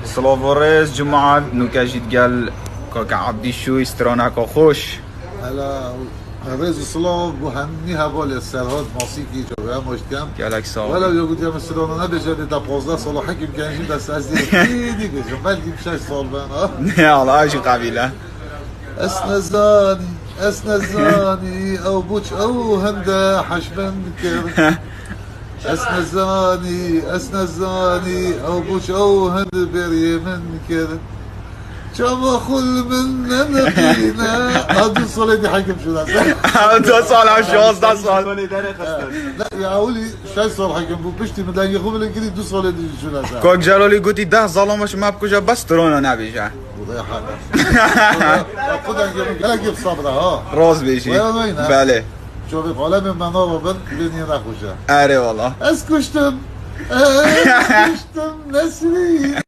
سلافوريز جمعة نوكاجيت قال كاك عبدي شو استرانك خوش. هلا رز الصلاة وهنيها بول السرهاد موسيقي جواب مشتم قالك صار ولا يقول يا مسلون انا بجد دا 15 سال حكم كان جدا اساسي دي بلكي بشاي صار بان يا الله ايش قبيله اسنزاني او بوش او هندا حشبن كر اسنزاني او بوش او هند بري من كر شما خل من نقينا هذا الصلاة دي حكم شو ده 2 سال او 16 سال لا يا اولي شاي صار حكم بو بشتي من دايق خوب الانجليز 2 سال دي شو ده كوك جلالي قلتي 10 ظلمش ما بكوجا بس ترونا نبيجا وضيع حاجة خد انجليز قال جيب صبرة ها روز بيشي وين بله شوفي قال من منار بن بني نخوجا اري والله اسكشتم نسرين